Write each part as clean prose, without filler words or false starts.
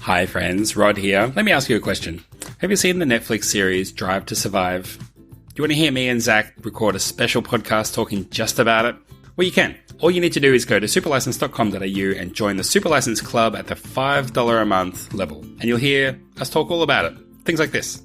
Hi friends, Rod here. Let me ask you a question. Have you seen the Netflix series Drive to Survive? Do you want to hear me and Zach record a special podcast talking just about it? Well, you can. All you need to do is go to superlicense.com.au and join the Superlicense Club at the $5 a month level. And you'll hear us talk all about it. Things like this.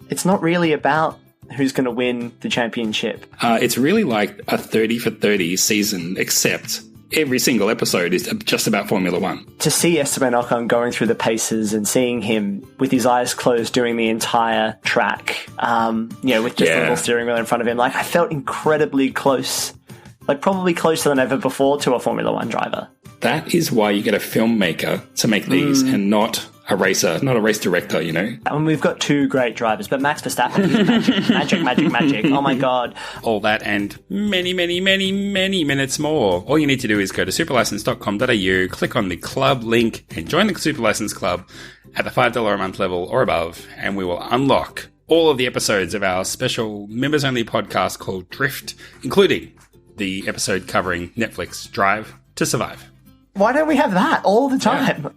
It's not really about who's going to win the championship. It's really like a 30 for 30 season, except every single episode is just about Formula One. To see Esteban Ocon going through the paces and seeing him with his eyes closed doing the entire track, with just a little steering wheel in front of him, like I felt incredibly close, like probably closer than ever before to a Formula One driver. That is why you get a filmmaker to make these and not a racer, not a race director, you know? And we've got two great drivers, but Max Verstappen is magic. Oh my God. All that and many minutes more. All you need to do is go to superlicense.com.au, click on the club link and join the Superlicense Club at the $5 a month level or above, and we will unlock all of the episodes of our special members-only podcast called Drift, including the episode covering Netflix Drive to Survive. Why don't we have that all the time? Yeah.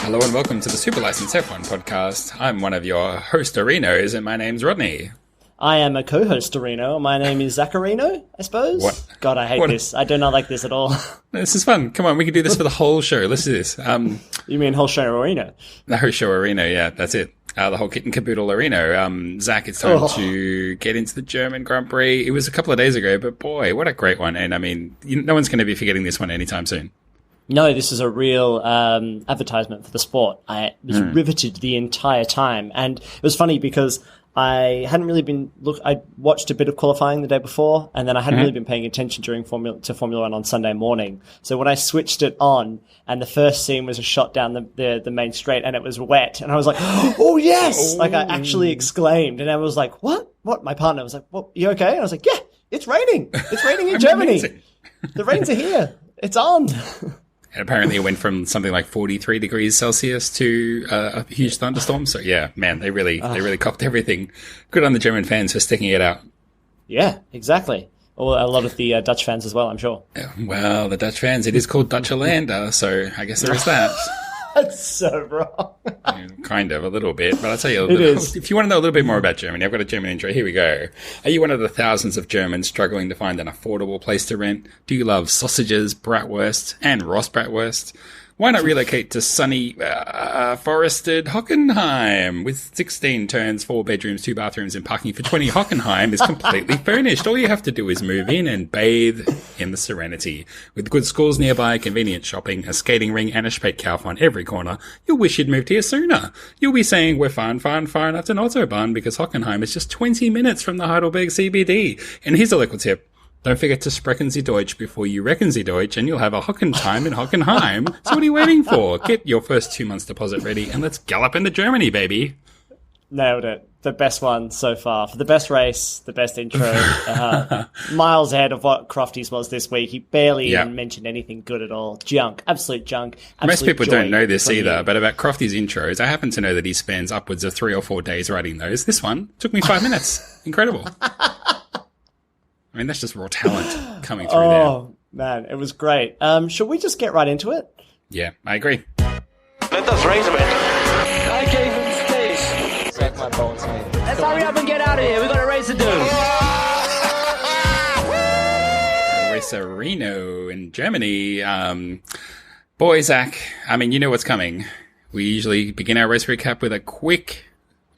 Hello and welcome to the Superlicense F1 podcast. I'm one of your host-arinos and my name's Rodney. I am a co-host Arino. My name is Zacharino, I suppose. What? God, I hate this. I do not like this at all. This is fun. Come on, we can do this for the whole show. Let's do this. You mean whole show Arino? The whole show Arino, yeah, that's it. The whole kit and caboodle Arino. Zach, it's time to get into the German Grand Prix. It was a couple of days ago, but boy, what a great one. And I mean, no one's going to be forgetting this one anytime soon. No, this is a real advertisement for the sport. I was riveted the entire time. And it was funny because I hadn't really been I watched a bit of qualifying the day before, and then I hadn't really been paying attention during Formula One on Sunday morning. So when I switched it on, and the first scene was a shot down the main straight, and it was wet, and I was like, "Oh yes!" Like I actually exclaimed, and I was like, "What? What?" My partner was like, "What? You okay?" And I was like, "Yeah, it's raining. It's raining in Germany. The rains are here. It's on." And apparently it went from something like 43 degrees Celsius to a huge thunderstorm. So yeah, man, they really copped everything. Good on the German fans for sticking it out. Yeah, exactly. Or a lot of the Dutch fans as well, I'm sure. Well, the Dutch fans, it is called Dutcherlander, so I guess there is that. That's so wrong. Kind of, a little bit. But I'll tell you, if you want to know a little bit more about Germany, I've got a German intro. Here we go. Are you one of the thousands of Germans struggling to find an affordable place to rent? Do you love sausages, bratwurst, and Ross bratwurst? Why not relocate to sunny, forested Hockenheim? With 16 turns, 4 bedrooms, 2 bathrooms, and parking for 20, Hockenheim is completely furnished. All you have to do is move in and bathe in the serenity. With good schools nearby, convenient shopping, a skating ring, and a Spätkauf on every corner, you'll wish you'd moved here sooner. You'll be saying, we're far enough an Autobahn, because Hockenheim is just 20 minutes from the Heidelberg CBD. And here's a little tip. Don't forget to sprechen Sie Deutsch before you reckon Sie Deutsch, and you'll have a Hockentime in Hockenheim. So what are you waiting for? Get your first 2 months deposit ready, and let's gallop into Germany, baby. Nailed it. The best one so far. For the best race, the best intro. Miles ahead of what Crofty's was this week. He barely even mentioned anything good at all. Junk. Absolute junk. Most people don't know this either, but about Crofty's intros, I happen to know that he spends upwards of 3 or 4 days writing those. This one took me 5 minutes. Incredible. I mean, that's just raw talent coming through there. Oh, man, it was great. Should we just get right into it? Yeah, I agree. Let us race a bit. I gave him space. Suck my balls, mate. Let's hurry up and get out of here. We got a race to do. Racerino in Germany. Boy, Zach, I mean, you know what's coming. We usually begin our race recap with a quick,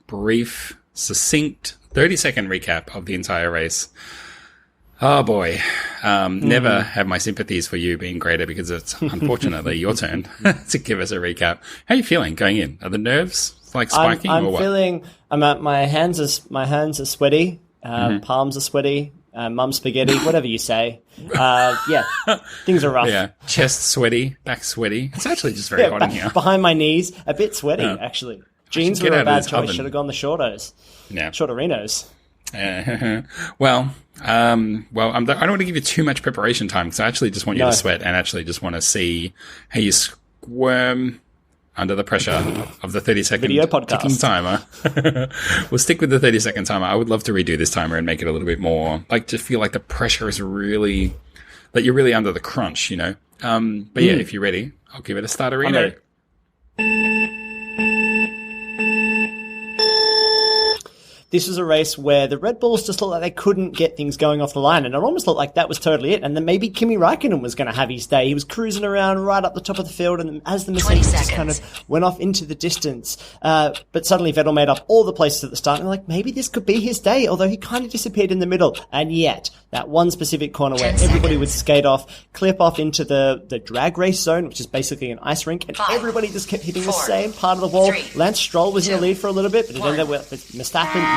brief, succinct 30-second recap of the entire race. Oh boy, never have my sympathies for you being greater because it's unfortunately your turn to give us a recap. How are you feeling going in? Are the nerves like spiking I'm or what? Feeling, my hands are sweaty, palms are sweaty, mum spaghetti, whatever you say. Yeah, things are rough. Yeah, chest sweaty, back sweaty. It's actually just very hot in here. Behind my knees, a bit sweaty actually. Jeans were a bad choice. Should have gone the shortos. Yeah, shorterinos. Well, I don't want to give you too much preparation time because I actually just want you to sweat and actually just want to see how you squirm under the pressure of the 30-second video podcast ticking timer. We'll stick with the 30-second timer. I would love to redo this timer and make it a little bit more, like, just feel like the pressure is really, that you're really under the crunch, you know? But yeah, if you're ready, I'll give it a starterino. This was a race where the Red Bulls just looked like they couldn't get things going off the line, and it almost looked like that was totally it. And then maybe Kimi Räikkönen was going to have his day. He was cruising around right up the top of the field, and as the Mercedes just kind of went off into the distance, but suddenly Vettel made up all the places at the start, and like, maybe this could be his day, although he kind of disappeared in the middle. And yet, that one specific corner where everybody would skate off, clip off into the drag race zone, which is basically an ice rink, and everybody just kept hitting the same part of the wall. Lance Stroll was in the lead for a little bit, but then there were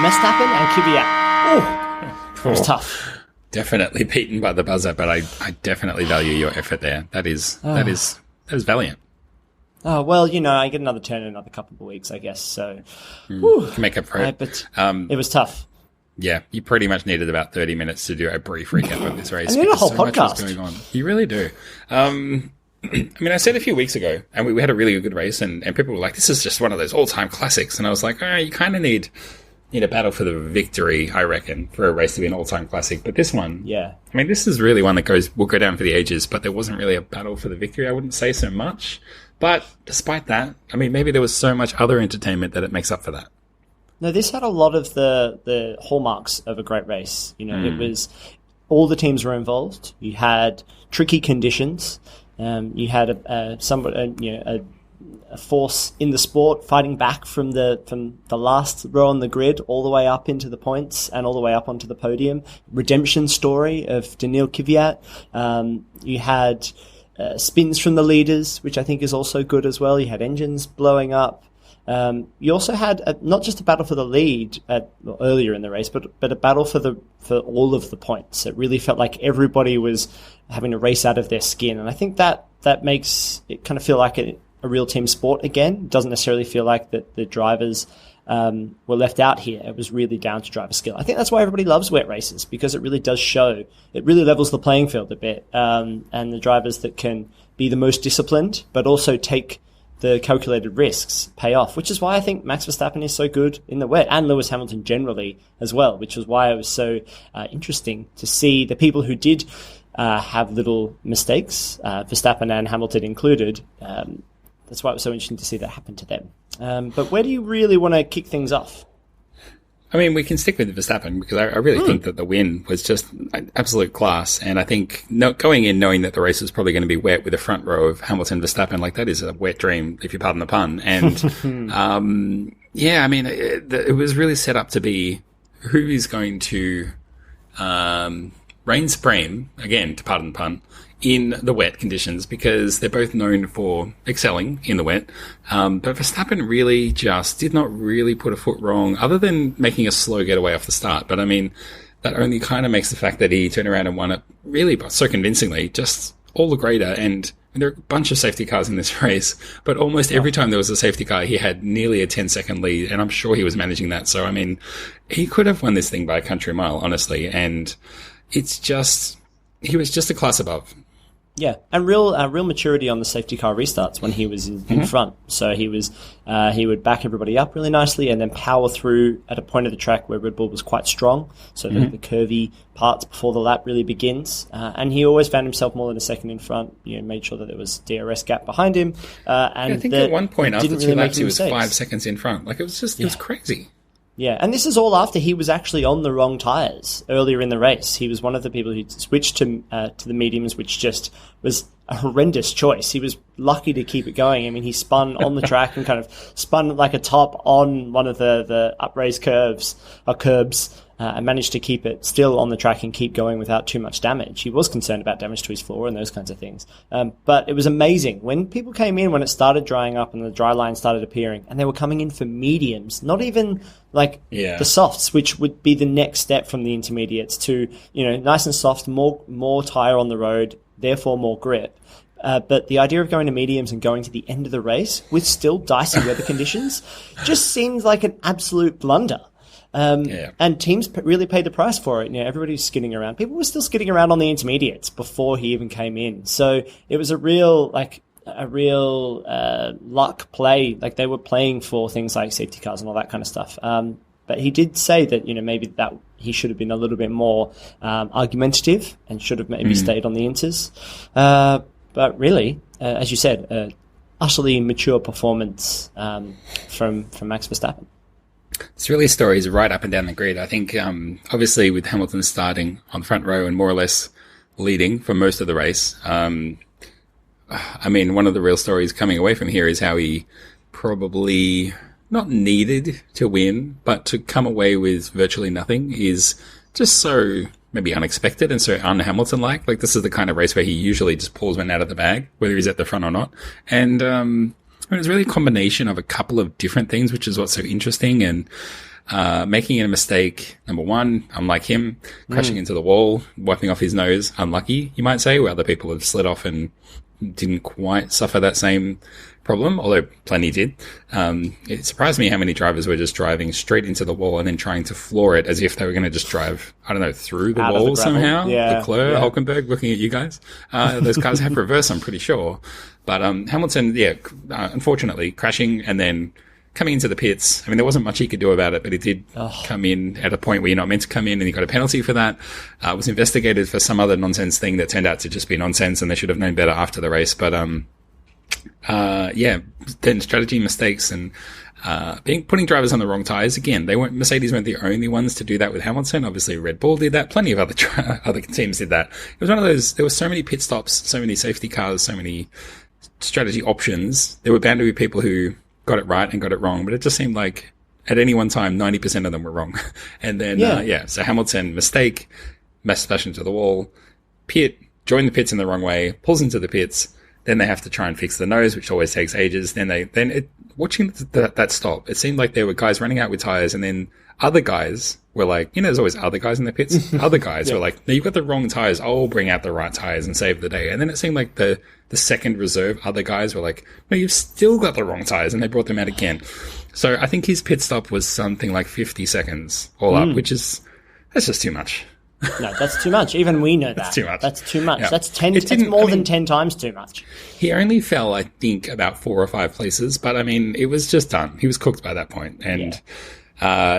Verstappen and Kvyat. It was tough. Definitely beaten by the buzzer, but I definitely value your effort there. That is valiant. Oh, well, you know, I get another turn in another couple of weeks, I guess. So, can make up for it. But it was tough. Yeah, you pretty much needed about 30 minutes to do a brief recap of this race. I need a whole podcast. podcast. Going on. You really do. I mean, I said a few weeks ago, and we had a really good race, and people were like, this is just one of those all-time classics. And I was like, all right, you kind of need a battle for the victory, I reckon, for a race to be an all-time classic. But this one, yeah, I mean, this is really one that will go down for the ages, but there wasn't really a battle for the victory. I wouldn't say so much. But despite that, I mean, maybe there was so much other entertainment that it makes up for that. No, this had a lot of the hallmarks of a great race. You know, it was all the teams were involved. You had tricky conditions. You had a force in the sport fighting back from the last row on the grid all the way up into the points and all the way up onto the podium. Redemption story of Daniil Kvyat. You had spins from the leaders, which I think is also good as well. You had engines blowing up. You also had not just a battle for the lead earlier in the race, but a battle for all of the points. It really felt like everybody was having to race out of their skin, and I think that makes it kind of feel like a real team sport again. It doesn't necessarily feel like that the drivers were left out here. It was really down to driver skill. I think that's why everybody loves wet races, because it really does show. It really levels the playing field a bit, and the drivers that can be the most disciplined, but also take the calculated risks pay off, which is why I think Max Verstappen is so good in the wet, and Lewis Hamilton generally as well, which was why it was so interesting to see the people who did have little mistakes, Verstappen and Hamilton included. That's why it was so interesting to see that happen to them. But where do you really want to kick things off? I mean, we can stick with Verstappen, because I really think that the win was just absolute class. And I think going in knowing that the race was probably going to be wet with a front row of Hamilton Verstappen, like, that is a wet dream, if you pardon the pun. And yeah, I mean, it was really set up to be who is going to reign supreme, again, to pardon the pun, in the wet conditions, because they're both known for excelling in the wet. But Verstappen really just did not really put a foot wrong, other than making a slow getaway off the start. But I mean, that only kind of makes the fact that he turned around and won it really so convincingly just all the greater. And there are a bunch of safety cars in this race, but almost every time there was a safety car, he had nearly a 10-second lead, and I'm sure he was managing that. So, I mean, he could have won this thing by a country mile, honestly. And it's just, he was just a class above. Yeah, and real maturity on the safety car restarts when he was in front. So he would back everybody up really nicely and then power through at a point of the track where Red Bull was quite strong. So the curvy parts before the lap really begins. And he always found himself more than a second in front. You know, made sure that there was DRS gap behind him. And I think at one point after 2 really laps he was 5 seconds in front. Like, it was just, it was crazy. Yeah, and this is all after he was actually on the wrong tyres earlier in the race. He was one of the people who switched to the mediums, which just was a horrendous choice. He was lucky to keep it going. I mean, he spun on the track and kind of spun like a top on one of the upraised curbs, and managed to keep it still on the track and keep going without too much damage. He was concerned about damage to his floor and those kinds of things. But it was amazing. When people came in, when it started drying up and the dry line started appearing, and they were coming in for mediums, not even like the softs, which would be the next step from the intermediates to, you know, nice and soft, more tire on the road, therefore more grip. But the idea of going to mediums and going to the end of the race with still dicey weather conditions just seems like an absolute blunder. And teams really paid the price for it. You know, everybody's skidding around. People were still skidding around on the intermediates before he even came in. So it was a real, like, a real luck play. Like they were playing for things like safety cars and all that kind of stuff. But he did say that, maybe that he should have been a little bit more argumentative and should have maybe stayed on the inters. But really, as you said, utterly mature performance from Max Verstappen. It's really stories right up and down the grid. I think, obviously, with Hamilton starting on the front row and more or less leading for most of the race, one of the real stories coming away from here is how he probably not needed to win, but to come away with virtually nothing is just so maybe unexpected and so un-Hamilton-like. Like, this is the kind of race where he usually just pulls one out of the bag, whether he's at the front or not. And it was really a combination of a couple of different things, which is what's so interesting. And making a mistake, number one, unlike him, crashing into the wall, wiping off his nose, unlucky, you might say, where other people have slid off and didn't quite suffer that same problem, although plenty did. It surprised me how many drivers were just driving straight into the wall and then trying to floor it as if they were going to just drive, through the wall somehow. Yeah. Leclerc, Hulkenberg, looking at you guys. Those cars have reverse, I'm pretty sure. But Hamilton, unfortunately, crashing and then coming into the pits. There wasn't much he could do about it, but he did come in at a point where you're not meant to come in, and he got a penalty for that. Was investigated for some other nonsense thing that turned out to just be nonsense, and they should have known better after the race. But then strategy mistakes and putting drivers on the wrong tires. Again, Mercedes weren't the only ones to do that with Hamilton. Obviously, Red Bull did that. Plenty of other teams did that. It was one of those. There were so many pit stops, so many safety cars, so many strategy options. There were bound to be people who got it right and got it wrong, but it just seemed like at any one time, 90% of them were wrong. And then, so Hamilton, mistake, smash into the wall, pit, join the pits in the wrong way, pulls into the pits, then they have to try and fix the nose, which always takes ages. Watching that stop, it seemed like there were guys running out with tires, and then other guys were like, there's always other guys in the pits. Other guys were like, no, you've got the wrong tires. I'll bring out the right tires and save the day. And then it seemed like the second reserve, other guys were like, no, you've still got the wrong tires, and they brought them out again. So I think his pit stop was something like 50 seconds all up, that's just too much. No, that's too much. Even we know that. That's too much. That's too much. Yeah. That's more than 10 times too much. He only fell, I think, about 4 or 5 places, but it was just done. He was cooked by that point. And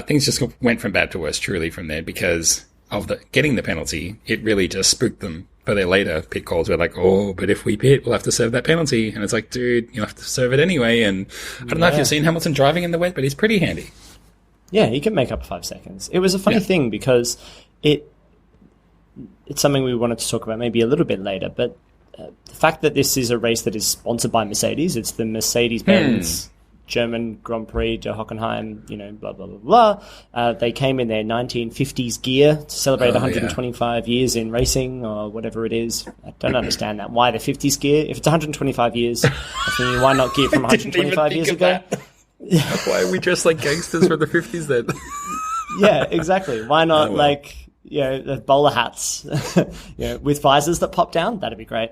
things just went from bad to worse, truly, from there, because of getting the penalty. It really just spooked them for their later pit calls. We're like, but if we pit, we'll have to serve that penalty. And it's like, dude, you'll have to serve it anyway. And I don't know if you've seen Hamilton driving in the wet, but he's pretty handy. Yeah, he can make up 5 seconds. It was a funny thing because it's something we wanted to talk about maybe a little bit later, but the fact that this is a race that is sponsored by Mercedes, it's the Mercedes-Benz German Grand Prix de Hockenheim, blah, blah, blah, blah. They came in their 1950s gear to celebrate 125 years in racing or whatever it is. I don't understand that. Why the 50s gear? If it's 125 years, I think why not gear from 125 years ago? Why are we dressed like gangsters from the 50s then? Yeah, exactly. Why not the bowler hats, with visors that pop down? That'd be great.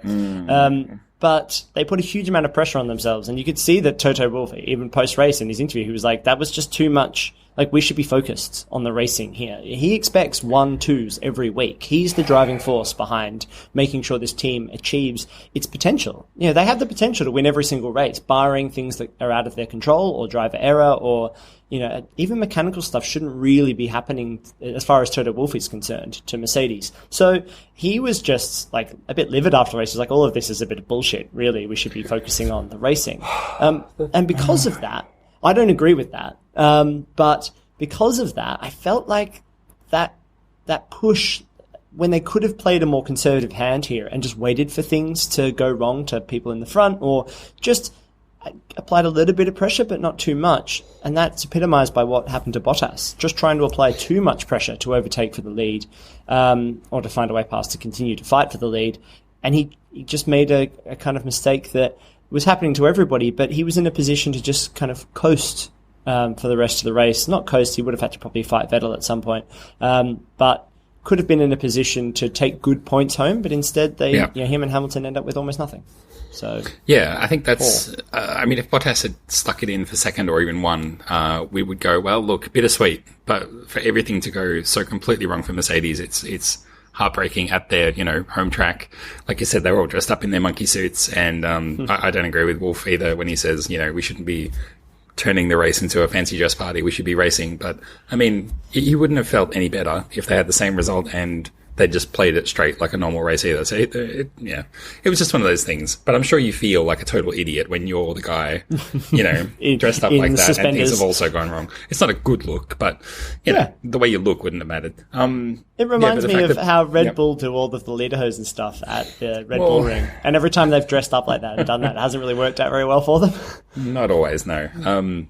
But they put a huge amount of pressure on themselves, and you could see that Toto Wolff, even post-race in his interview, he was like, that was just too much. Like, we should be focused on the racing here. He expects 1-2s every week. He's the driving force behind making sure this team achieves its potential. They have the potential to win every single race, barring things that are out of their control or driver error or, even mechanical stuff shouldn't really be happening as far as Toto Wolff is concerned to Mercedes. So he was just like a bit livid after the race. He was like, all of this is a bit of bullshit. Really, we should be focusing on the racing. And because of that, I don't agree with that. But because of that, I felt like that push, when they could have played a more conservative hand here and just waited for things to go wrong to people in the front, or just applied a little bit of pressure, but not too much. And that's epitomized by what happened to Bottas, just trying to apply too much pressure to overtake for the lead, or to find a way past to continue to fight for the lead. And he just made a kind of mistake that was happening to everybody, but he was in a position to just kind of coast for the rest of the race. Not coast, he would have had to probably fight Vettel at some point, but could have been in a position to take good points home, but instead him and Hamilton end up with almost nothing. So I think that's. If Bottas had stuck it in for second or even one, we would go, well, look, bittersweet. But for everything to go so completely wrong for Mercedes, it's heartbreaking at their, home track. Like you said, they were all dressed up in their monkey suits. And I don't agree with Wolf either when he says, we shouldn't be turning the race into a fancy dress party. We should be racing. But, I mean, you wouldn't have felt any better if they had the same result and they just played it straight like a normal race either. So, it was just one of those things. But I'm sure you feel like a total idiot when you're the guy, dressed up like that suspenders. and things have also gone wrong. It's not a good look, but, the way you look wouldn't have mattered. It reminds me of how Red Bull do all of the lederhosen and stuff at the Red Bull Ring. And every time they've dressed up like that and done that, it hasn't really worked out very well for them. Not always, no.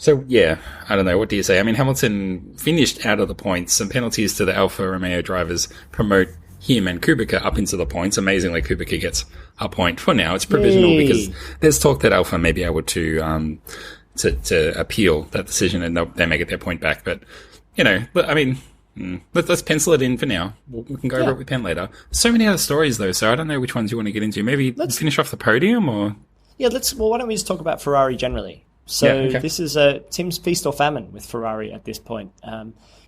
So, yeah, I don't know. What do you say? I mean, Hamilton finished out of the points. Some penalties to the Alfa Romeo drivers promote him and Kubica up into the points. Amazingly, Kubica gets a point for now. It's provisional because there's talk that Alfa may be able to appeal that decision and they may get their point back. But, I mean, let's pencil it in for now. We can go over it with pen later. So many other stories, though, so I don't know which ones you want to get into. Maybe let's finish off the podium or... Yeah, why don't we just talk about Ferrari generally? So this is Tim's feast or famine with Ferrari at this point.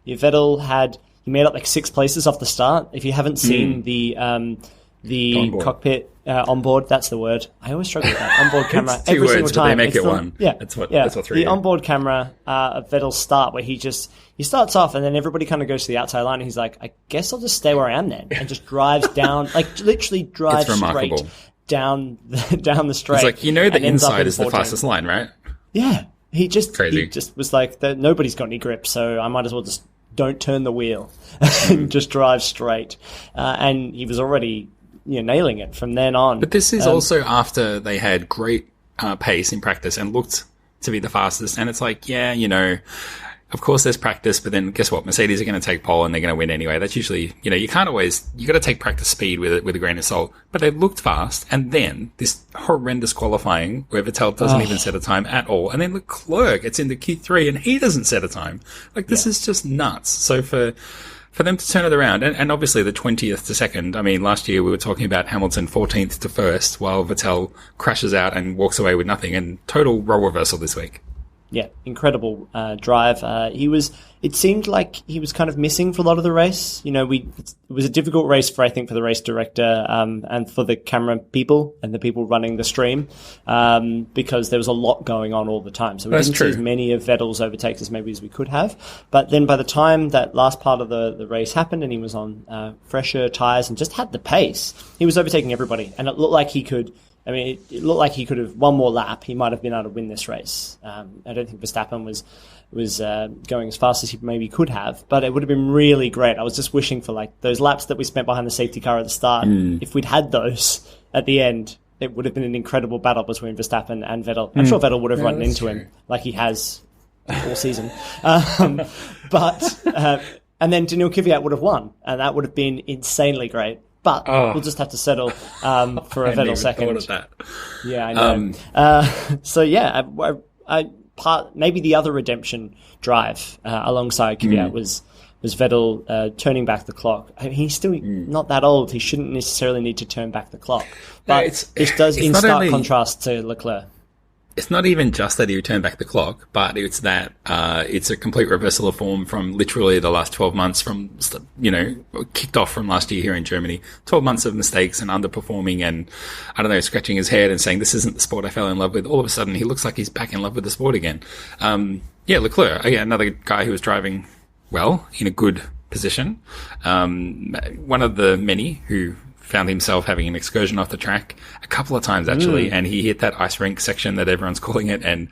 Vettel he made up like 6 places off the start. If you haven't seen the onboard. Cockpit onboard, that's the word. I always struggle with that. Onboard camera. It's 2 words, but they make it one. Yeah, that's what 3. The onboard camera of Vettel's start, where he starts off and then everybody kind of goes to the outside line and he's like, I guess I'll just stay where I am then, and just drives down, like literally drives straight down the straight. It's like, the inside is the fastest line, right? Yeah, he just Crazy. Was like, nobody's got any grip, so I might as well just don't turn the wheel and just drive straight. And he was already nailing it from then on. But this is also after they had great pace in practice and looked to be the fastest. And it's like, of course there's practice, but then guess what? Mercedes are going to take pole and they're going to win anyway. That's usually, you can't always, you got to take practice speed with a grain of salt. But they looked fast, and then this horrendous qualifying where Vettel doesn't even set a time at all. And then Leclerc gets into Q3 and he doesn't set a time. Like, this is just nuts. So for them to turn it around, and obviously the 20th to 2nd, I mean, last year we were talking about Hamilton 14th to 1st while Vettel crashes out and walks away with nothing, and total role reversal this week. Yeah, incredible drive. It seemed like he was kind of missing for a lot of the race. It was a difficult race for the race director and for the camera people and the people running the stream because there was a lot going on all the time. So we didn't see as many of Vettel's overtakes as maybe as we could have. But then by the time that last part of the race happened and he was on fresher tyres and just had the pace, he was overtaking everybody. And it looked like he could... it looked like he could have one more lap. He might have been able to win this race. I don't think Verstappen was going as fast as he maybe could have, but it would have been really great. I was just wishing for those laps that we spent behind the safety car at the start. If we'd had those at the end, it would have been an incredible battle between Verstappen and Vettel. I'm sure Vettel would have run into him like he has all season. And then Daniil Kvyat would have won, and that would have been insanely great. But we'll just have to settle for a Vettel second. Thought of that. Yeah, I know. Maybe the other redemption drive alongside Kvyat was Vettel turning back the clock. He's still not that old. He shouldn't necessarily need to turn back the clock. But it does in stark contrast to Leclerc. It's not even just that he returned back the clock, but it's that it's a complete reversal of form from literally the last 12 months from, kicked off from last year here in Germany. 12 months of mistakes and underperforming and, I don't know, scratching his head and saying, this isn't the sport I fell in love with. All of a sudden, he looks like he's back in love with the sport again. Leclerc, another guy who was driving well, in a good position. One of the many who found himself having an excursion off the track a couple of times actually, and he hit that ice rink section that everyone's calling it, and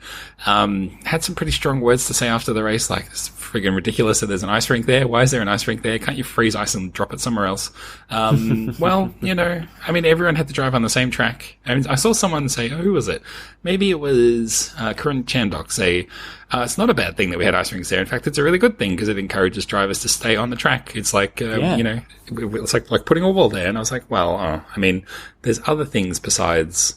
had some pretty strong words to say after the race, like, it's friggin' ridiculous that there's an ice rink there. Why is there an ice rink there? Can't you freeze ice and drop it somewhere else? Well, everyone had to drive on the same track. I saw someone say, who was it? Maybe it was Karan Chandok say, it's not a bad thing that we had ice rinks there. In fact, it's a really good thing because it encourages drivers to stay on the track. It's like, it's like putting a wall there. And I was like, well, there's other things besides,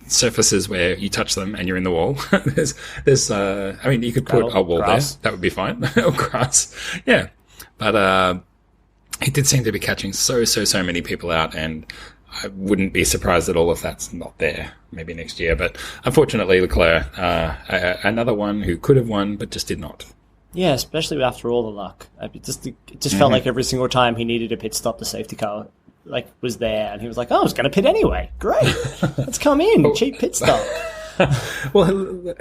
surfaces where you touch them and you're in the wall. You could put a wall grass. There. That would be fine. Or grass. Yeah. But, it did seem to be catching so many people out, and I wouldn't be surprised that all of that's not there maybe next year. But unfortunately, Leclerc, another one who could have won but just did not. Yeah, especially after all the luck. It just felt like every single time he needed a pit stop, the safety car was there, and he was like, "Oh, I was going to pit anyway. Great, let's come in, cheap pit stop." Well,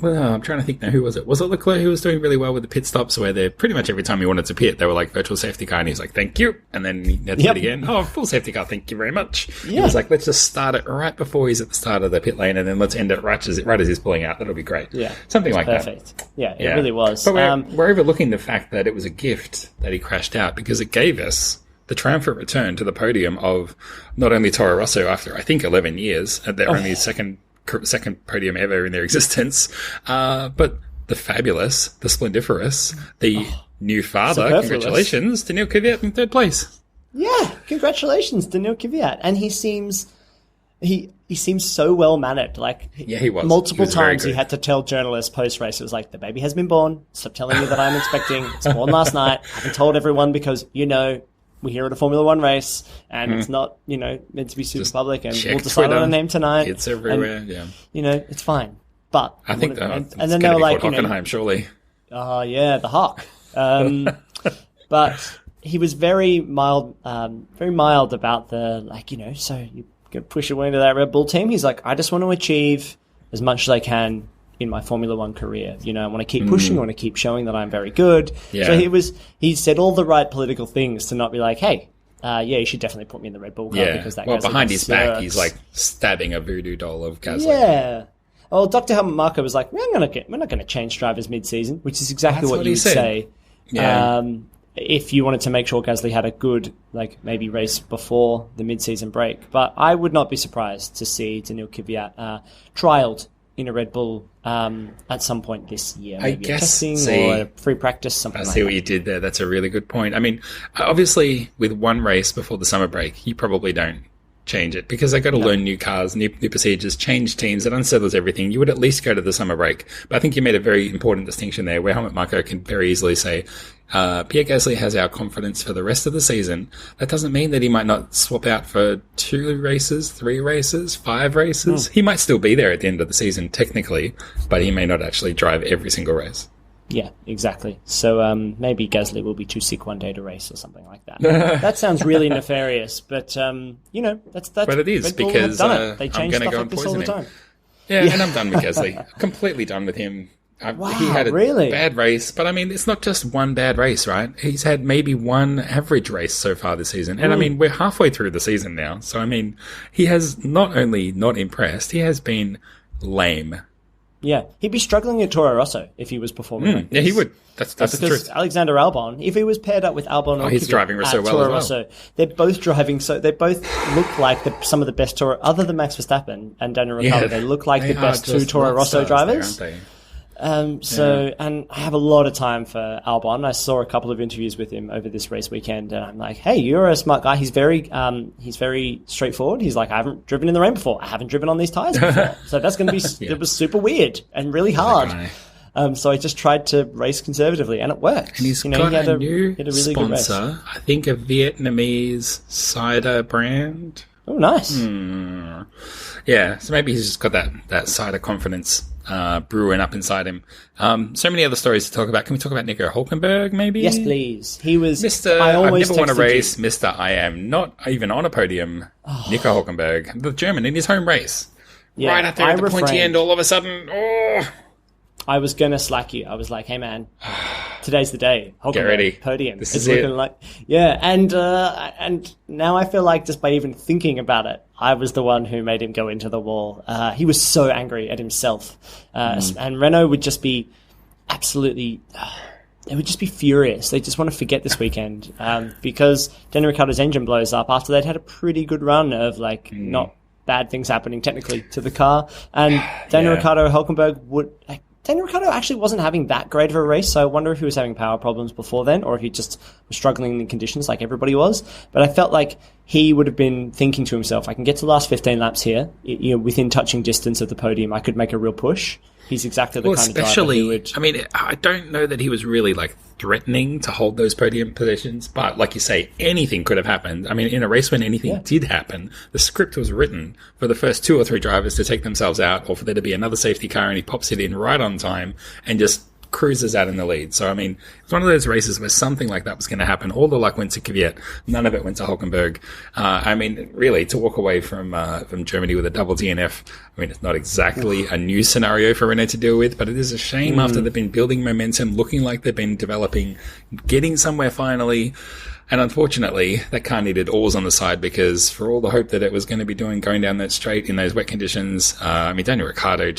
I'm trying to think now. Who was it? Was it Leclerc who was doing really well with the pit stops, where they pretty much every time he wanted to pit, they were like virtual safety car, and he's like, "Thank you," and then he had to pit again. Oh, full safety car, thank you very much. Yeah. He was like, "Let's just start it right before he's at the start of the pit lane, and then let's end it right as he's pulling out. That'll be great." Yeah, something like perfect. That. Yeah, it really was. But we're overlooking the fact that it was a gift that he crashed out, because it gave us the triumphant return to the podium of not only Toro Rosso after, I think, 11 years, at their only second podium ever in their existence, but the fabulous, the splendiferous, the new father. Congratulations to Neil Kvyat in third place. Yeah, congratulations to Neil Kvyat, and he seems so well mannered. He was multiple times. He had to tell journalists post race, it was like, "The baby has been born. Stop telling me that I'm expecting. It's born last night. I haven't told everyone because we're here at a Formula One race, and it's not, meant to be super just public, and we'll decide on a name tonight. It's everywhere, it's fine." But I think and then they were like, Hockenheim, surely. Oh, yeah, the Hock. But he was very mild about the, so you can push your way into that Red Bull team. He's like, "I just want to achieve as much as I can in my Formula One career. I want to keep pushing. I want to keep showing that I'm very good." Yeah. So he said all the right political things to not be like, "Hey, you should definitely put me in the Red Bull car because that guy's behind his back, he's like stabbing a voodoo doll of Gasly." Yeah. Well, Dr. Helmut Marko was like, we're not going to change drivers mid-season, which is exactly what you would say. Yeah. If you wanted to make sure Gasly had a good, maybe race before the mid-season break. But I would not be surprised to see Daniil Kvyat trialed in a Red Bull at some point this year. Maybe testing or a free practice, something like that. I see what you did there. That's a really good point. I mean, obviously, with one race before the summer break, you probably don't change it because they've got to learn new cars, new procedures, change teams. It unsettles everything. You would at least go to the summer break. But I think you made a very important distinction there where Helmut Marko can very easily say, Pierre Gasly has our confidence for the rest of the season. That doesn't mean that he might not swap out for 2 races, 3 races, 5 races. He might still be there at the end of the season, technically, but he may not actually drive every single race. Yeah, exactly. So maybe Gasly will be too sick one day to race or something like that. That sounds really nefarious, but that's. But it is because they change stuff like this all the time. Yeah, and I'm done with Gasly. Completely done with him. He had a bad race, but I mean, it's not just one bad race, right? He's had maybe one average race so far this season. And I mean, we're halfway through the season now. So, I mean, he has not only not impressed, he has been lame. Yeah, he'd be struggling at Toro Rosso if he was performing like this. Yeah, he would. That's the truth. Alexander Albon, if he was paired up with Albon or he's driving so well Toro as well. Rosso, they're both driving they both look like some of the best Toro, other than Max Verstappen and Daniel Ricciardo, they look like the best 2 Toro Rosso drivers. There, aren't they? And I have a lot of time for Albon. I saw a couple of interviews with him over this race weekend, and I'm like, "Hey, you're a smart guy." He's very straightforward. He's like, "I haven't driven in the rain before. I haven't driven on these tires before." So that's going to be, it was super weird and really hard. So I just tried to race conservatively, and it worked. And he's got a new really sponsor, I think a Vietnamese cider brand. Oh, nice. Yeah, so maybe he's just got that cider confidence brewing up inside him. So many other stories to talk about. Can we talk about Nico Hülkenberg, maybe? Yes, please. He was Mr. I never won a race. Mr. I am not even on a podium. Nico Hülkenberg, the German, in his home race. Yeah, right out there at the pointy end, all of a sudden. I was going to slack you. I was like, "Hey, man, today's the day. Hülkenberg, get ready. Podium." This is looking like, and now I feel like just by even thinking about it, I was the one who made him go into the wall. He was so angry at himself. And Renault would just be absolutely... they would just be furious. They just want to forget this weekend because Daniel Ricciardo's engine blows up after they'd had a pretty good run of not bad things happening technically to the car. And Daniel Ricciardo, Hülkenberg would... Daniel Ricciardo actually wasn't having that great of a race, so I wonder if he was having power problems before then, or if he just was struggling in the conditions like everybody was. But I felt like he would have been thinking to himself, I can get to the last 15 laps here, within touching distance of the podium, I could make a real push. He's exactly the kind of driver who would... I mean, I don't know that he was really, threatening to hold those podium positions, but like you say, anything could have happened. I mean, in a race when anything did happen, the script was written for the first 2 or 3 drivers to take themselves out, or for there to be another safety car and he pops it in right on time and just cruises out in the lead. So, I mean, it's one of those races where something like that was going to happen. All the luck went to Kvyat. None of it went to Hülkenberg. I mean, really, to walk away from Germany with a double DNF, I mean, it's not exactly a new scenario for Renault to deal with, but it is a shame after they've been building momentum, looking like they've been developing, getting somewhere finally. And unfortunately, that car needed oars on the side because for all the hope that it was going to be doing going down that straight in those wet conditions, I mean, Daniel Ricciardo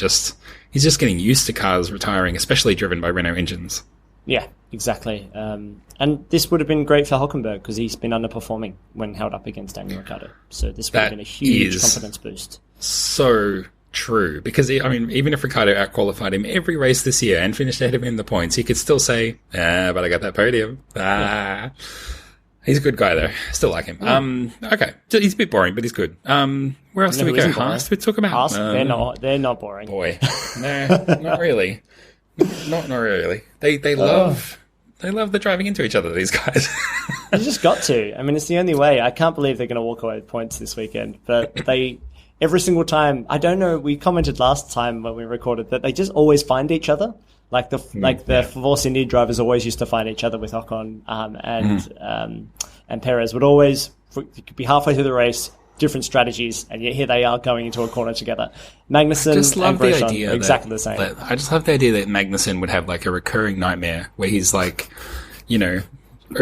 he's just getting used to cars retiring, especially driven by Renault engines. Yeah, exactly. And this would have been great for Hülkenberg because he's been underperforming when held up against Daniel Ricciardo. So this would have been a huge confidence boost. So true, because I mean, even if Ricciardo outqualified him every race this year and finished ahead of him in the points, he could still say, but I got that podium. Yeah. He's a good guy, though. Still like him. Okay. He's a bit boring, but he's good. Where else do we go? Haas, we talk about? Haas, they're not boring. Boy. No, not really. Not really. They love the driving into each other, these guys. You just got to. I mean, it's the only way. I can't believe they're going to walk away with points this weekend. But every single time, I don't know, we commented last time when we recorded that they just always find each other. Like the Force India drivers always used to find each other with Ocon and Perez would always be halfway through the race, different strategies, and yet here they are going into a corner together. Magnussen and Grosjean are exactly the same. I just love the idea that Magnussen would have like a recurring nightmare where he's like, you know,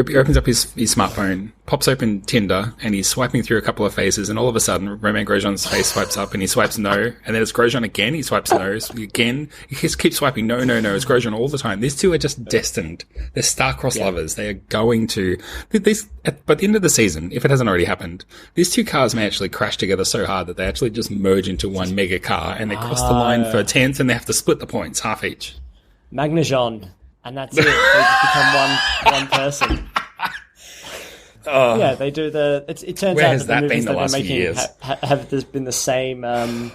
he opens up his smartphone, pops open Tinder, and he's swiping through a couple of faces, and all of a sudden, Romain Grosjean's face swipes up, and he swipes no, and then it's Grosjean again, he swipes no, again, he just keeps swiping no, it's Grosjean all the time. These two are just destined. They're star-crossed lovers. They are going to, by the end of the season, if it hasn't already happened, these two cars may actually crash together so hard that they actually just merge into one mega car, and they cross the line for 10th, and they have to split the points, half each. Magnesjean. And that's it. They just become one person. Yeah, they do it turns out that the movies that they're making have been the same in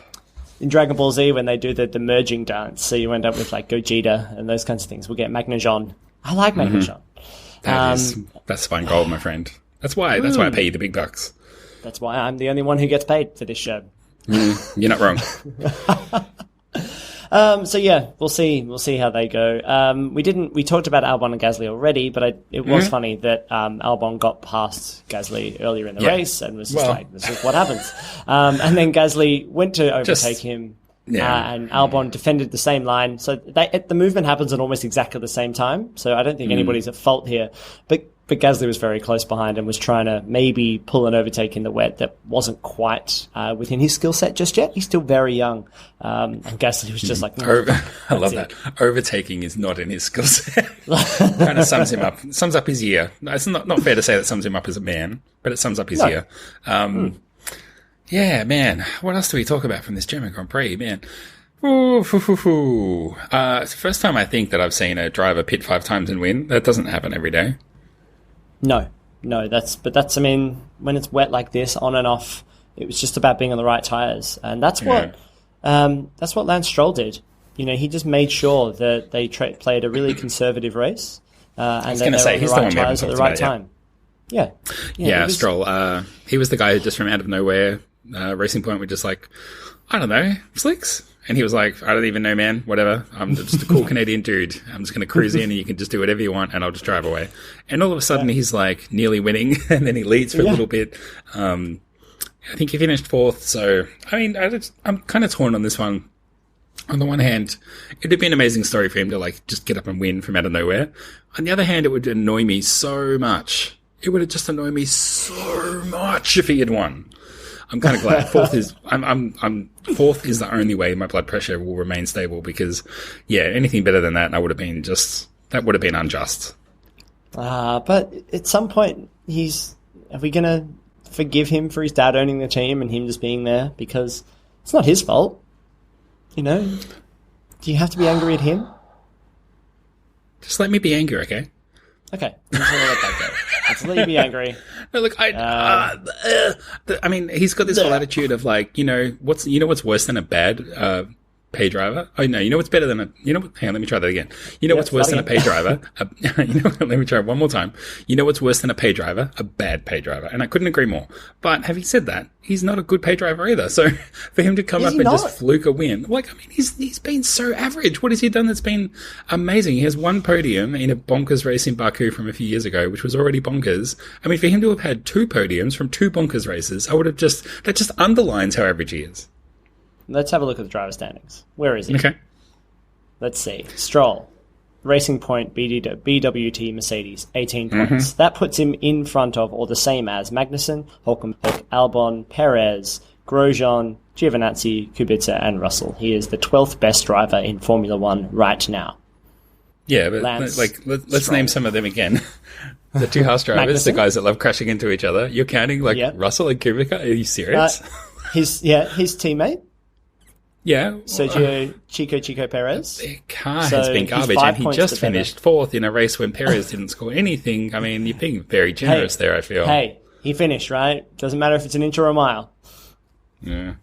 Dragon Ball Z when they do the merging dance. So you end up with like Gogeta and those kinds of things. We'll get Magnesjean. I like Magnesjean. That's fine gold, my friend. That's why I pay you the big bucks. That's why I'm the only one who gets paid for this show. You're not wrong. So yeah, we'll see how they go. We talked about Albon and Gasly already, but it was funny that Albon got past Gasly earlier in the race and was just like, this is what happens. And then Gasly went to overtake him, and Albon defended the same line. So the movement happens at almost exactly the same time. So I don't think anybody's at fault here. But Gasly was very close behind and was trying to maybe pull an overtake in the wet that wasn't quite within his skill set just yet. He's still very young. And Gasly was just like... I love that. Overtaking is not in his skill set. Kind of sums him up. Sums up his year. It's not fair to say that sums him up as a man, but it sums up his year. Yeah, man. What else do we talk about from this German Grand Prix, man? It's the first time I think that I've seen a driver pit 5 times and win. That doesn't happen every day. No, I mean, when it's wet like this, on and off, it was just about being on the right tyres. And that's what Lance Stroll did. You know, he just made sure that they played a really conservative race, and they were on the right tyres at the right time. Yeah, Stroll. He was the guy who just from out of nowhere, Racing Point were just like, I don't know, slicks. And he was like, I don't even know, man, whatever. I'm just a cool Canadian dude. I'm just going to cruise in and you can just do whatever you want and I'll just drive away. And all of a sudden he's like nearly winning and then he leads for a little bit. I think he finished 4th. So, I mean, I'm kind of torn on this one. On the one hand, it would be an amazing story for him to like just get up and win from out of nowhere. On the other hand, it would annoy me so much. It would have just annoyed me so much if he had won. I'm kind of glad. 4th is, I'm 4th is the only way my blood pressure will remain stable because, anything better than that, that would have been unjust. But at some point, are we going to forgive him for his dad owning the team and him just being there? Because it's not his fault. You know? Do you have to be angry at him? Just let me be angry, okay? Okay. I'm just going to let that go. Let's let you be angry. No, look, I mean, he's got this whole attitude of like, what's worse than a bad pay driver? Oh, no, you know what's better than hang on, let me try that again. You know what's worse than a pay driver? Let me try one more time. You know what's worse than a pay driver? A bad pay driver. And I couldn't agree more. But having said that, he's not a good pay driver either. So for him to come up and just fluke a win, he's been so average. What has he done that's been amazing? He has one podium in a bonkers race in Baku from a few years ago, which was already bonkers. I mean, for him to have had 2 podiums from 2 bonkers races, that just underlines how average he is. Let's have a look at the driver standings. Where is he? Okay. Let's see. Stroll, Racing Point, BWT, Mercedes, 18 points. That puts him in front of, or the same as, Magnesjean, Hülkenberg, Albon, Perez, Grosjean, Giovinazzi, Kubica, and Russell. He is the 12th best driver in Formula One right now. Yeah, but let's name some of them again. The 2 Haas drivers, Magnesjean? The guys that love crashing into each other. You're counting Russell and Kubica? Are you serious? His teammate. Yeah. Sergio Chico Perez. Their car has been garbage, and he just finished 4th in a race when Perez didn't score anything. I mean, you're being very generous there, I feel. Hey, he finished, right? Doesn't matter if it's an inch or a mile. Yeah.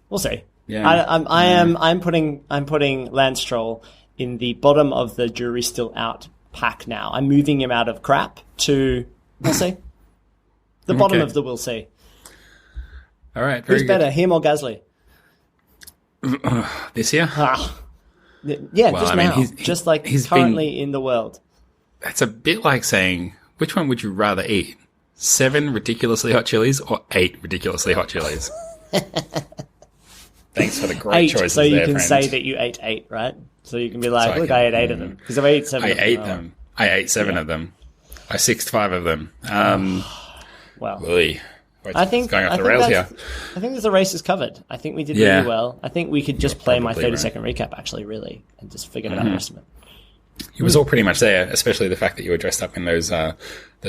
We'll see. Yeah. I'm putting Lance Stroll in the bottom of the jury still out pack now. I'm moving him out of crap to, we'll see. The bottom of the we'll see. All right. Who's better, him or Gasly? This year? Just like he's currently in the world. It's a bit like saying, which one would you rather eat? 7 ridiculously hot chilies or 8 ridiculously hot chilies? Thanks for the great choices so you there, can friend. say that you ate 8, right? So you can be like, I ate 8 of them. Because if I ate 7 I ate them. I ate 7 of them. I 6'd 5 of them. Wow. Really? I think going off the rails here. I think the race is covered. I think we did really well. I think we could just play my 30-second recap, actually, really, and just forget about the rest of it. It was all pretty much there, especially the fact that you were dressed up in those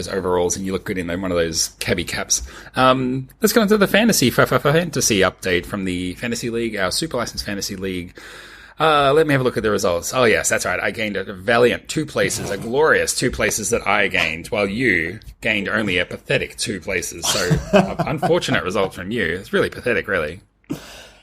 overalls and you look good in one of those cabbie caps. Let's go into the fantasy update from the Fantasy League, our Super License Fantasy League. Let me have a look at the results. Oh, yes, that's right. I gained a valiant 2 places, a glorious 2 places that I gained, while you gained only a pathetic 2 places. So, unfortunate result from you. It's really pathetic, really.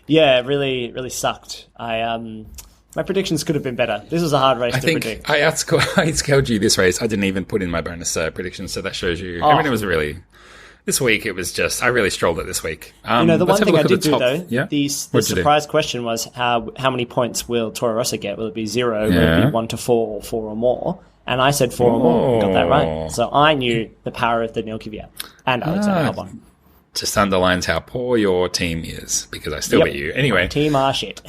Yeah, it really, really sucked. My predictions could have been better. This was a hard race to predict. I outscored you this race. I didn't even put in my bonus predictions, so that shows you. I mean, it was really... This week, it was just... I really strolled it this week. The one thing I did do, though, the surprise question was how many points will Toro Rosso get? Will it be 0? Will it be 1 to 4 or 4 or more? And I said 4 or more and got that right. So I knew the power of the Neil Kvyat and Alexander Albon. Just underlines how poor your team is, because I still beat you. Anyway. Team are shit.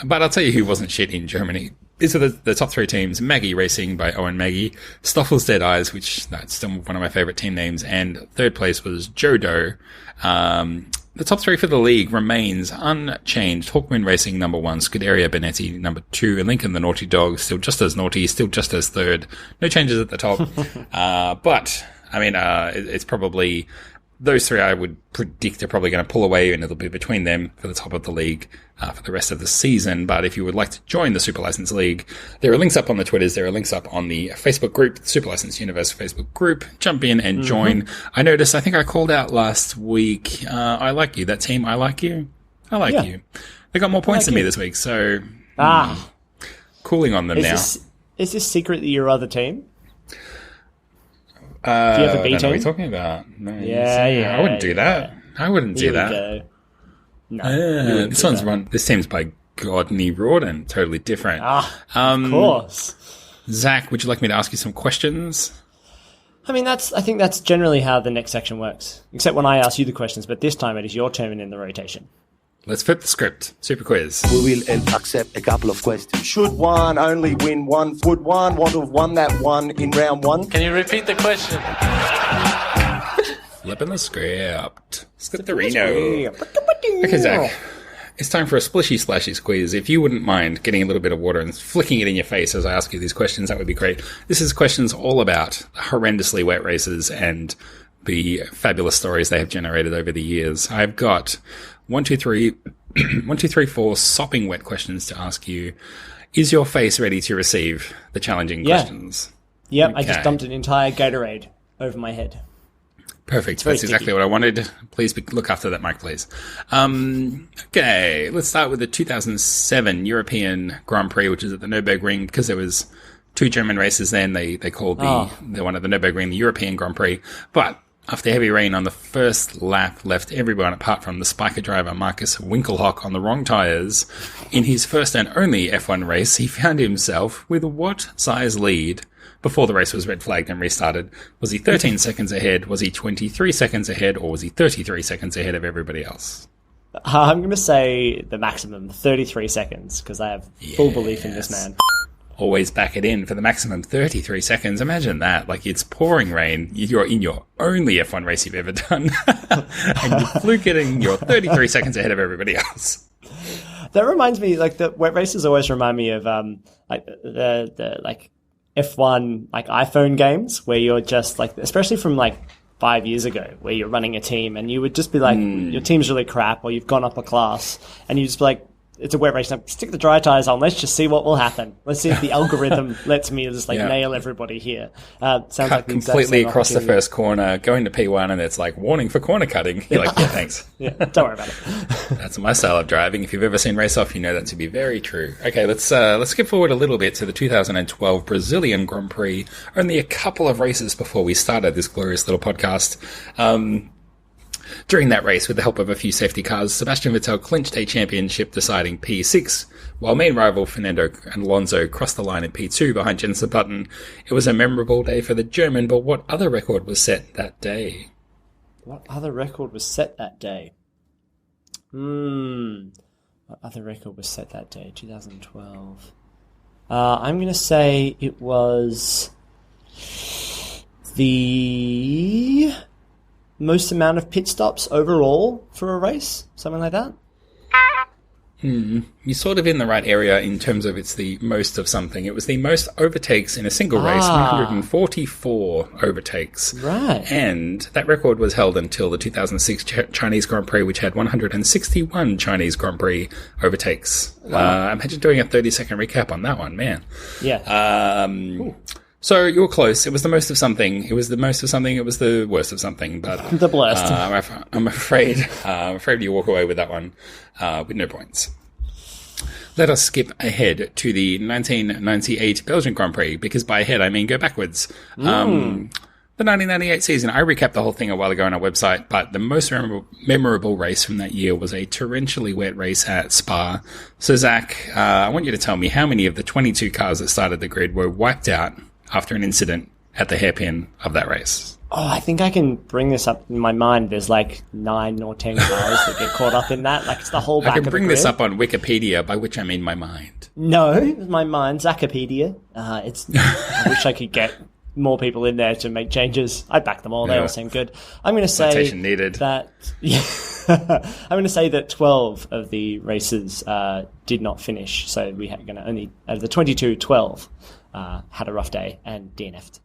But I'll tell you who wasn't shit in Germany. These are the top 3 teams. Maggie Racing by Owen Maggie. Stoffel's Dead Eyes, which that's still one of my favourite team names. And 3rd place was Jodo. The top 3 for the league remains unchanged. Hawkmoon Racing, number 1. Scuderia Benetti, number 2. And Lincoln the Naughty Dog, still just as naughty, still just as 3rd. No changes at the top. But, I mean, it's probably... Those 3 I would predict are probably going to pull away, and it'll be between them for the top of the league for the rest of the season. But if you would like to join the Super License League, there are links up on the Twitters. There are links up on the Facebook group, the Super License Universe Facebook group. Jump in and join. I noticed, I think I called out last week, I like you. That team, I like you. I like you. They got more points than me this week, so cooling on them now. Is this secret that your other team? Do you have a B team? What are you talking about? No, I wouldn't do that. I wouldn't do that. No. This one's run. This team's by Godney Rawdon. Totally different. Of course. Zach, would you like me to ask you some questions? I mean, I think that's generally how the next section works. Except when I ask you the questions, but this time it is your turn in the rotation. Let's flip the script. Super quiz. We will accept a couple of questions. Should one only win one? Would one want to have won that one in round 1? Can you repeat the question? Flipping the script. Scripterino. Okay, Zach. It's time for a splishy splashy quiz. If you wouldn't mind getting a little bit of water and flicking it in your face as I ask you these questions, that would be great. This is questions all about horrendously wet races and the fabulous stories they have generated over the years. I've got 1, 2, 3, 4 sopping wet questions to ask you. Is your face ready to receive the challenging questions? Yep, okay. I just dumped an entire Gatorade over my head. Perfect. That's exactly what I wanted. Please look after that mic, please. Okay, let's start with the 2007 European Grand Prix, which is at the Nürburgring, because there was 2 German races then. They called the one at the Nürburgring the European Grand Prix. But after heavy rain on the first lap left everyone apart from the Spiker driver Marcus Winkelhock on the wrong tyres, in his first and only F1 race, he found himself with what size lead before the race was red flagged and restarted? Was he 13 seconds ahead? Was he 23 seconds ahead? Or was he 33 seconds ahead of everybody else? I'm going to say the maximum, 33 seconds, because I have full belief in this man. Always back it in for the maximum 33 seconds. Imagine that. Like, it's pouring rain. You're in your only F1 race you've ever done. And you fluke it in, you're 33 seconds ahead of everybody else. That reminds me, like, the wet races always remind me of, the F1 like iPhone games where you're just like, especially from like 5 years ago, where you're running a team and you would just be like, your team's really crap, or you've gone up a class, and you just be like, it's a wet race. Now, stick the dry tires on. Let's just see what will happen. Let's see if the algorithm lets me just nail everybody here. Sounds like completely across the first corner, going to P1, and it's like warning for corner cutting. You're like, yeah, thanks. Yeah, don't worry about it. That's my style of driving. If you've ever seen Race Off, you know that to be very true. Okay, let's skip forward a little bit to the 2012 Brazilian Grand Prix. Only a couple of races before we started this glorious little podcast. During that race, with the help of a few safety cars, Sebastian Vettel clinched a championship deciding P6, while main rival Fernando Alonso crossed the line in P2 behind Jenson Button. It was a memorable day for the German, but what other record was set that day? What other record was set that day? What other record was set that day? 2012. I'm going to say it was the most amount of pit stops overall for a race, something like that. You're sort of in the right area in terms of it's the most of something. It was the most overtakes in a single race, 144 overtakes. Right. And that record was held until the 2006 Chinese Grand Prix, which had 161 Chinese Grand Prix overtakes. Wow. Imagine doing a 30-second recap on that one, man. Yeah. So you were close. It was the most of something. It was the most of something. It was the worst of something. But the blast. I'm afraid you walk away with that one with no points. Let us skip ahead to the 1998 Belgian Grand Prix, because by ahead I mean go backwards. The 1998 season, I recapped the whole thing a while ago on our website, but the most memorable race from that year was a torrentially wet race at Spa. So Zach, I want you to tell me how many of the 22 cars that started the grid were wiped out after an incident at the hairpin of that race. Oh, I think I can bring this up in my mind. There's like 9 or 10 cars that get caught up in that. Like, it's the whole back of the grid. I can bring this up on Wikipedia, by which I mean my mind. No, my mind, Zachopedia. I wish I could get more people in there to make changes. I'd back them all. They all seem good. I'm going to say needed. that... Yeah, I'm going to say that 12 of the races did not finish. So we are going to only... Out of the 22, 12... had a rough day and DNF'd.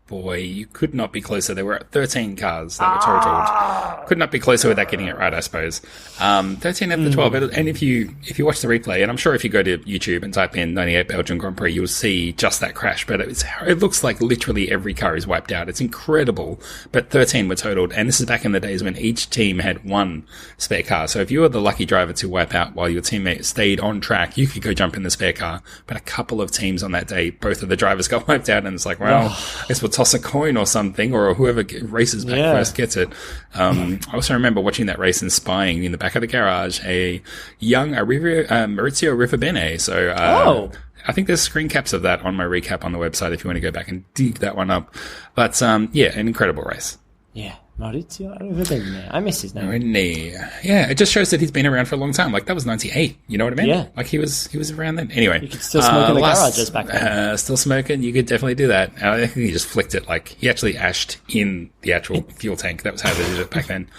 Boy, you could not be closer. There were 13 cars that were totaled. Could not be closer without getting it right, I suppose. 13 of the 12. And if you watch the replay, and I'm sure if you go to YouTube and type in 98 Belgian Grand Prix, you'll see just that crash. But it looks like literally every car is wiped out. It's incredible. But 13 were totaled. And this is back in the days when each team had one spare car. So if you were the lucky driver to wipe out while your teammate stayed on track, you could go jump in the spare car. But a couple of teams on that day, both of the drivers got wiped out. And it's like, well, I guess we'll toss a coin or something, or whoever races back first gets it. I also remember watching that race and spying in the back of the garage a young Maurizio Rivabene. So I think there's screen caps of that on my recap on the website if you want to go back and dig that one up. But an incredible race. Yeah. Maurizio Rivabene. I miss his name. Yeah, it just shows that he's been around for a long time. Like, that was 98. You know what I mean? Yeah. Like, he was around then. Anyway. You could still smoke in the garages back then. Still smoking. You could definitely do that. I think he just flicked it. Like, he actually ashed in the actual fuel tank. That was how they did it back then.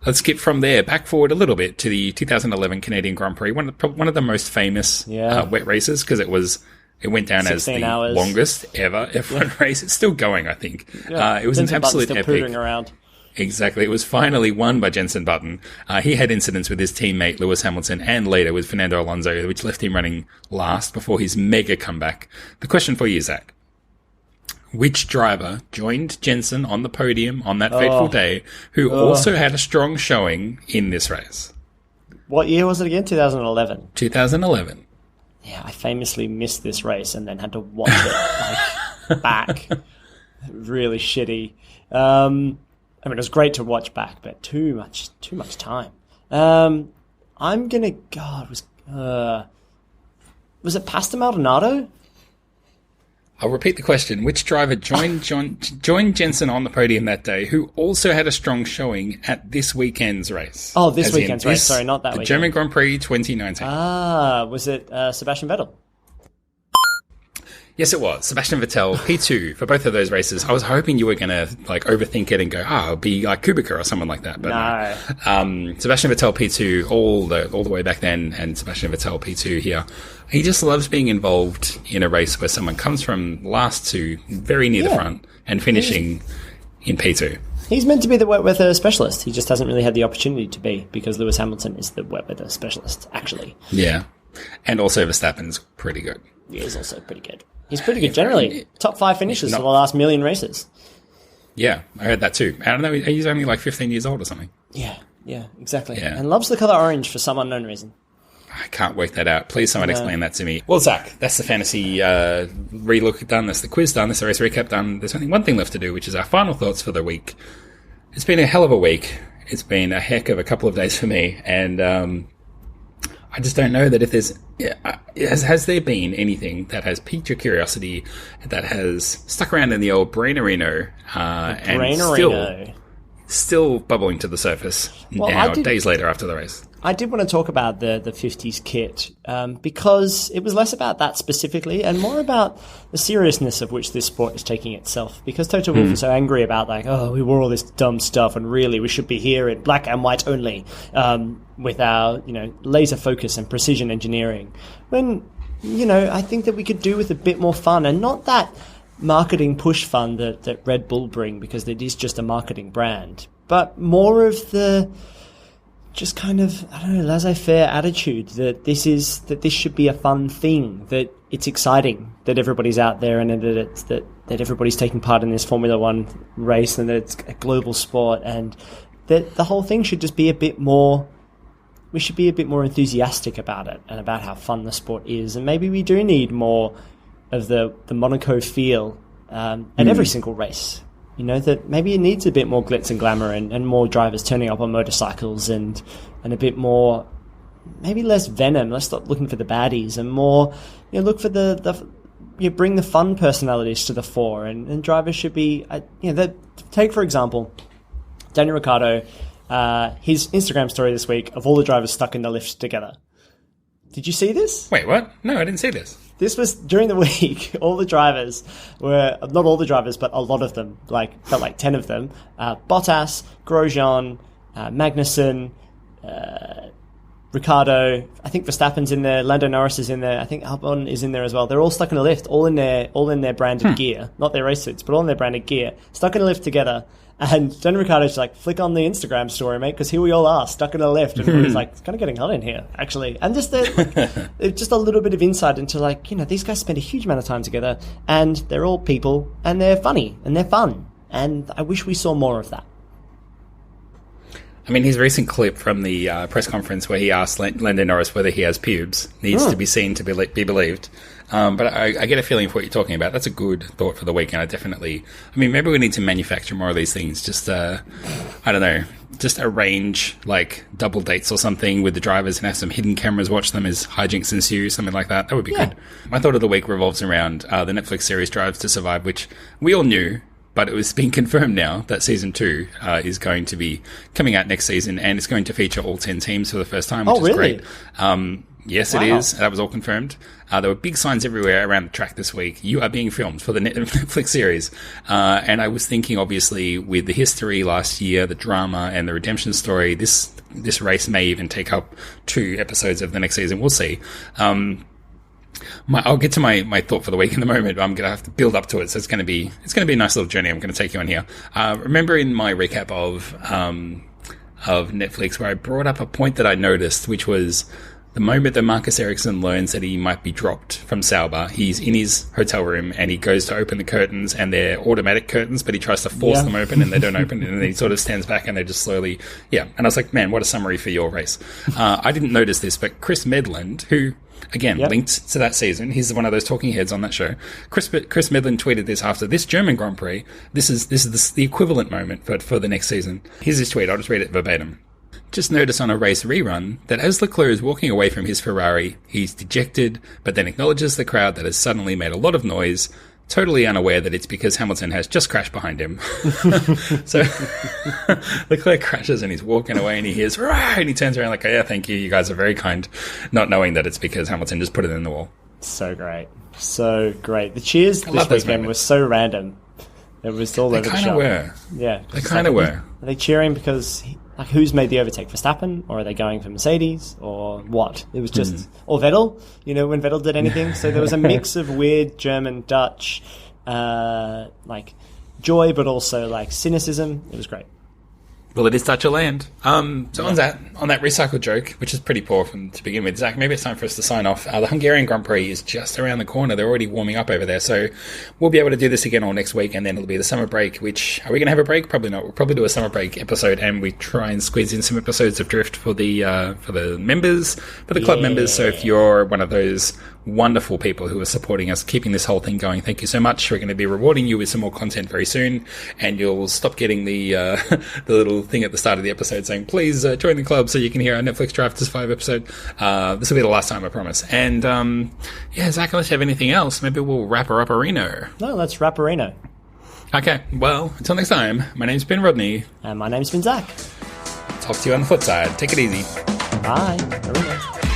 Let's skip from there back forward a little bit to the 2011 Canadian Grand Prix. One of the most famous wet races, because it went down as the longest ever F1 race. It's still going, I think. Yeah. It was an absolute epic. Pootering around. Exactly. It was finally won by Jenson Button. He had incidents with his teammate Lewis Hamilton and later with Fernando Alonso, which left him running last before his mega comeback. The question for you, Zach. Which driver joined Jensen on the podium on that fateful day, who also had a strong showing in this race? What year was it again? 2011. 2011. Yeah, I famously missed this race and then had to watch it back. Really shitty. I mean, it was great to watch back, but too much time. I'm gonna. God, was it Pastor Maldonado? I'll repeat the question. Which driver joined Jensen on the podium that day, who also had a strong showing at this weekend's race? Oh, this weekend's race. Sorry, not that weekend. The German Grand Prix 2019. Was it Sebastian Vettel? Yes, it was. Sebastian Vettel, P2 for both of those races. I was hoping you were going to overthink it and go, it'll be like Kubica or someone like that. But no. Sebastian Vettel, P2 all the way back then, and Sebastian Vettel, P2 here. He just loves being involved in a race where someone comes from last to very near the front and finishing in P2. He's meant to be the wet weather specialist. He just hasn't really had the opportunity to be, because Lewis Hamilton is the wet weather specialist, actually. Yeah. And also Verstappen's pretty good. He is also pretty good. He's pretty good generally. Top 5 finishes for the last million races. Yeah, I heard that too. I don't know, he's only like 15 years old or something. Yeah, exactly. Yeah. And loves the colour orange for some unknown reason. I can't work that out. Please someone explain that to me. Well, Zach, that's the fantasy relook done. That's the quiz done. That's the race recap done. There's only one thing left to do, which is our final thoughts for the week. It's been a hell of a week. It's been a heck of a couple of days for me. And I just don't know that if there's... Has there been anything that has piqued your curiosity, that has stuck around in the old Brainerino and still bubbling to the surface days later after the race? I did want to talk about the 50s kit because it was less about that specifically and more about the seriousness of which this sport is taking itself. Because Toto Wolff is so angry about we wore all this dumb stuff and really we should be here in black and white only with our laser focus and precision engineering. When I think that we could do with a bit more fun, and not that marketing push fun that Red Bull bring, because it is just a marketing brand, but more of the just kind of, laissez-faire attitude that this should be a fun thing, that it's exciting, that everybody's out there, and that everybody's taking part in this Formula One race, and that it's a global sport, and that the whole thing should just be a bit more. We should be a bit more enthusiastic about it and about how fun the sport is, and maybe we do need more of the Monaco feel at every single race. That maybe it needs a bit more glitz and glamour and more drivers turning up on motorcycles and a bit more, maybe less venom. Let's stop looking for the baddies and more, look for bring the fun personalities to the fore, and drivers should be, take for example, Daniel Ricciardo, his Instagram story this week of all the drivers stuck in the lift together. Did you see this? Wait, what? No, I didn't see this. This was during the week. All the drivers were, not all the drivers, but a lot of them, felt like 10 of them. Bottas, Grosjean, Magnesjean, Ricciardo. I think Verstappen's in there. Lando Norris is in there. I think Albon is in there as well. They're all stuck in a lift, all in their branded gear, not their race suits, but all in their branded gear, stuck in a lift together. And Daniel Ricciardo's like, flick on the Instagram story, mate, because here we all are, stuck in a lift. And he's like, it's kind of getting hot in here, actually. And just just a little bit of insight into, these guys spend a huge amount of time together, and they're all people, and they're funny, and they're fun. And I wish we saw more of that. I mean, his recent clip from the press conference where he asked Lando Norris whether he has pubes needs to be seen to be believed. But I get a feeling for what you're talking about. That's a good thought for the weekend. Maybe we need to manufacture more of these things. Just, I don't know, just arrange double dates or something with the drivers and have some hidden cameras watch them as hijinks ensue, something like that. That would be good. My thought of the week revolves around the Netflix series Drive to Survive, which we all knew, but it was being confirmed now that season 2 is going to be coming out next season, and it's going to feature all 10 teams for the first time, which is great. Yes, wow. It is. That was all confirmed. There were big signs everywhere around the track this week. You are being filmed for the Netflix series. And I was thinking, obviously, with the history last year, the drama and the redemption story, this race may even take up 2 episodes of the next season. We'll see. I'll get to my thought for the week in a moment. I'm going to have to build up to it. So it's going to be a nice little journey I'm going to take you on here. Remember in my recap of Netflix where I brought up a point that I noticed, which was the moment that Marcus Ericsson learns that he might be dropped from Sauber, he's in his hotel room and he goes to open the curtains, and they're automatic curtains, but he tries to force them open and they don't open, and then he sort of stands back and they just slowly, And I was like, man, what a summary for your race. I didn't notice this, but Chris Medland, who, again, linked to that season, he's one of those talking heads on that show. Chris Medland tweeted this after this German Grand Prix. This is the equivalent moment for the next season. Here's his tweet. I'll just read it verbatim. Just notice on a race rerun that as Leclerc is walking away from his Ferrari, he's dejected, but then acknowledges the crowd that has suddenly made a lot of noise, totally unaware that it's because Hamilton has just crashed behind him. So Leclerc crashes and he's walking away and he hears, "Rah!" and he turns around like, "Oh, yeah, thank you. You guys are very kind," not knowing that it's because Hamilton just put it in the wall. So great. So great. The cheers this weekend were so random. It was all over the shop. They kind of were. Yeah. They kind of were. Are they cheering because... Like, who's made the overtake? Verstappen? Or are they going for Mercedes? Or what? It was just... Or Vettel, when Vettel did anything. So there was a mix of weird German, Dutch, joy, but also, cynicism. It was great. Well, it is Dutch land. So on that recycled joke, which is pretty poor to begin with, Zach, maybe it's time for us to sign off. The Hungarian Grand Prix is just around the corner. They're already warming up over there. So we'll be able to do this again all next week, and then it'll be the summer break, which... Are we going to have a break? Probably not. We'll probably do a summer break episode, and we try and squeeze in some episodes of Drift for the members, for the club members. So if you're one of those wonderful people who are supporting us, keeping this whole thing going, thank you so much. We're going to be rewarding you with some more content very soon, and you'll stop getting the little thing at the start of the episode saying, please join the club so you can hear our Netflix Drafters 5 episode. This will be the last time, I promise. And Zach, unless you have anything else, maybe we'll wrap her up Reno. No, let's wrap Reno. Okay, well, until next time, my name's Ben Rodney. And my name's been Zach. Talk to you on the flip side. Take it easy. Bye. Reno.